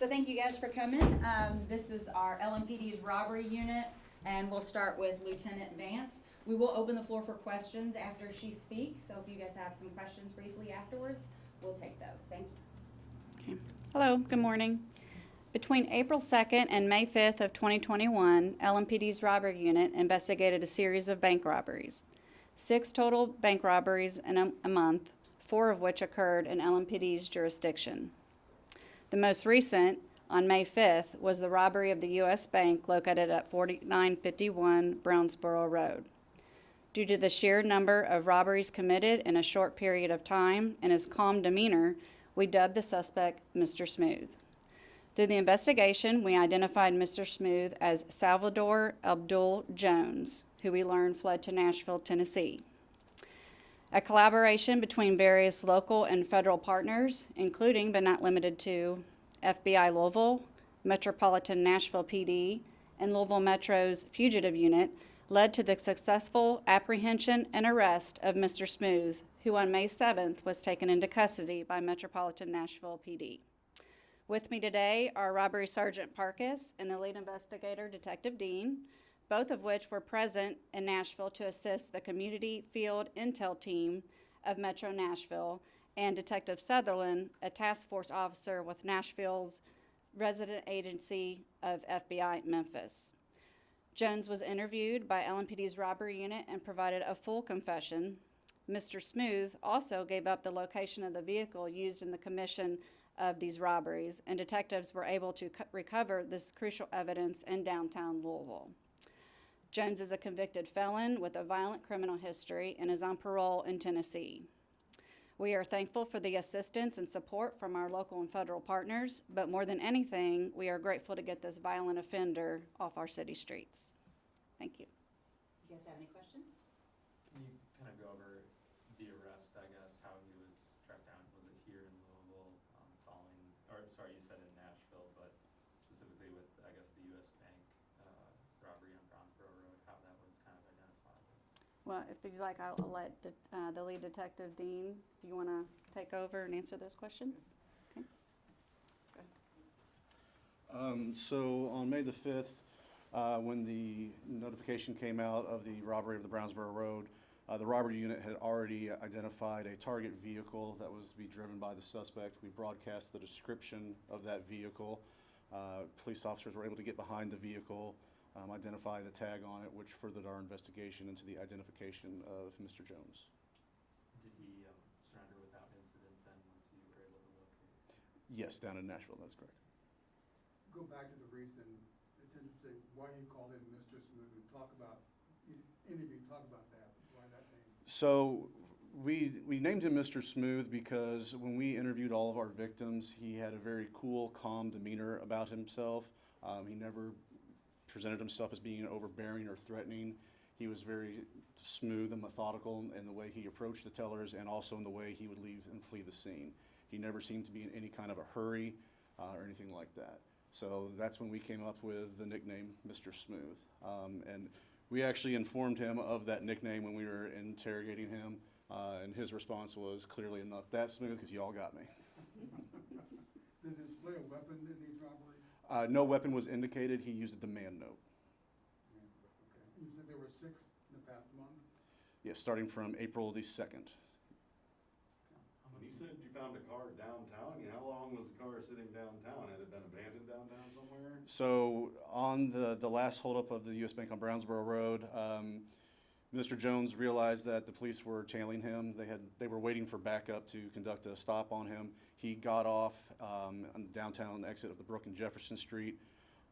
So thank you guys for coming. This is our LMPD's robbery unit, and we'll start with Lieutenant Vance. We will open the floor for questions after she speaks, so if you guys have some questions briefly afterwards, we'll take those. Thank you. Okay. Hello, good morning. Between April 2nd and May 5th of 2021, LMPD's robbery unit investigated a series of bank robberies. 6 total bank robberies in a month, 4 of which occurred in LMPD's jurisdiction. The most recent, on May 5th, was the robbery of the U.S. Bank located at 4951 Brownsboro Road. Due to the sheer number of robberies committed in a short period of time and his calm demeanor, we dubbed the suspect Mr. Smooth. Through the investigation, we identified Mr. Smooth as Salvador Abdul Jones, who we learned fled to Nashville, Tennessee. A collaboration between various local and federal partners, including but not limited to FBI Louisville, Metropolitan Nashville PD, and Louisville Metro's Fugitive Unit, led to the successful apprehension and arrest of Mr. Smooth, who on May 7th was taken into custody by Metropolitan Nashville PD. With me today are Robbery Sergeant Parkus and the lead investigator, Detective Dean, both of which were present in Nashville to assist the Community Field Intel Team of Metro Nashville, and Detective Sutherland, a task force officer with Nashville's resident agency of FBI Memphis. Jones was interviewed by LMPD's robbery unit and provided a full confession. Mr. Smooth also gave up the location of the vehicle used in the commission of these robberies, and detectives were able to recover this crucial evidence in downtown Louisville. Jones is a convicted felon with a violent criminal history and is on parole in Tennessee. We are thankful for the assistance and support from our local and federal partners, but more than anything, we are grateful to get this violent offender off our city streets. Thank you. You guys have any questions? Can you kind of go over the arrest, I guess, how he was tracked down? Was it here in Louisville, you said in Nashville, but specifically with, I guess, the U.S. Bank robbery on Brownsboro Road, how that was kind of identified as? Well, if you'd like, I'll let the lead detective, Dean, if you want to take over and answer those questions. Okay. So on May the 5th, when the notification came out of the robbery of the Brownsboro Road, the robbery unit had already identified a target vehicle that was to be driven by the suspect. We broadcast the description of that vehicle. Police officers were able to get behind the vehicle, identify the tag on it, which furthered our investigation into the identification of Mr. Jones. Did he surrender without incident then once you were able to locate? Yes, down in Nashville, that's correct. Go back to the reason, it's interesting, why you called him Mr. Smooth. Talk about, any of you talk about that, why that name? So we named him Mr. Smooth because when we interviewed all of our victims, he had a very cool, calm demeanor about himself. He never presented himself as being overbearing or threatening. He was very smooth and methodical in the way he approached the tellers and also in the way he would leave and flee the scene. He never seemed to be in any kind of a hurry or anything like that. So that's when we came up with the nickname Mr. Smooth. And we actually informed him of that nickname when we were interrogating him, and his response was clearly enough, "That's smooth because you all got me." Did he display a weapon in these robberies? No weapon was indicated. He used a demand note. Okay. You said there were 6 in the past month? Yes, starting from April the 2nd. You said you found a car downtown. How long was the car sitting downtown? Had it been abandoned downtown somewhere? So on the last holdup of the U.S. Bank on Brownsboro Road, Mr. Jones realized that the police were tailing him. They were waiting for backup to conduct a stop on him. He got off on the downtown exit of the Brook and Jefferson Street.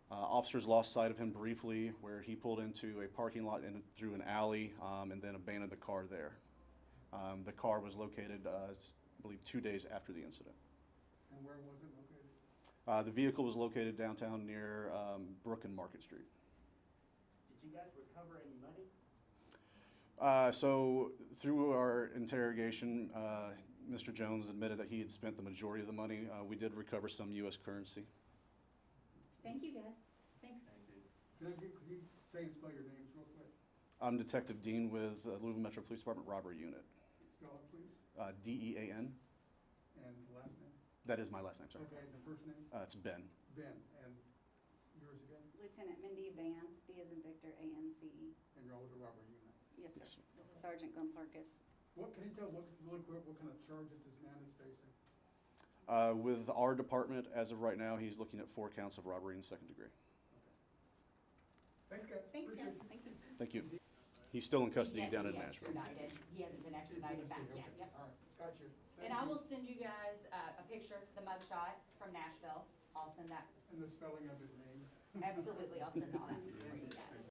Officers lost sight of him briefly, where he pulled into a parking lot and through an alley, and then abandoned the car there. The car was located, I believe, 2 days after the incident. And where was it located? The vehicle was located downtown near Brook and Market Street. Did you guys recover any money? So through our interrogation, Mr. Jones admitted that he had spent the majority of the money. We did recover some U.S. currency. Thank you, guys. Thanks. Thank you. Could you say and spell your names real quick? I'm Detective Dean with Louisville Metro Police Department Robbery Unit. Spell it, please. D-E-A-N. And the last name? That is my last name, sir. Okay, and the first name? It's Ben. Ben, and yours again? Lieutenant Mindy Vance, B as in Victor, A-N-C-E. And you're all with the robbery unit. Yes, sir. Yes, sir. This is Sergeant Gumparkis. What, can you tell, really quick, what kind of charges this man is facing? With our department, as of right now, he's looking at 4 counts of robbery in second degree. Thanks, guys. Thanks, Appreciate guys. it. Thank you. Thank you. He's still in custody Yet down to in be Nashville. extradited. He hasn't been extradited back Tennessee, yet, okay. yep. All right, got you. And I will send you guys a picture, the mugshot from Nashville. I'll send that, And the spelling of his name. absolutely, I'll send all that for you guys.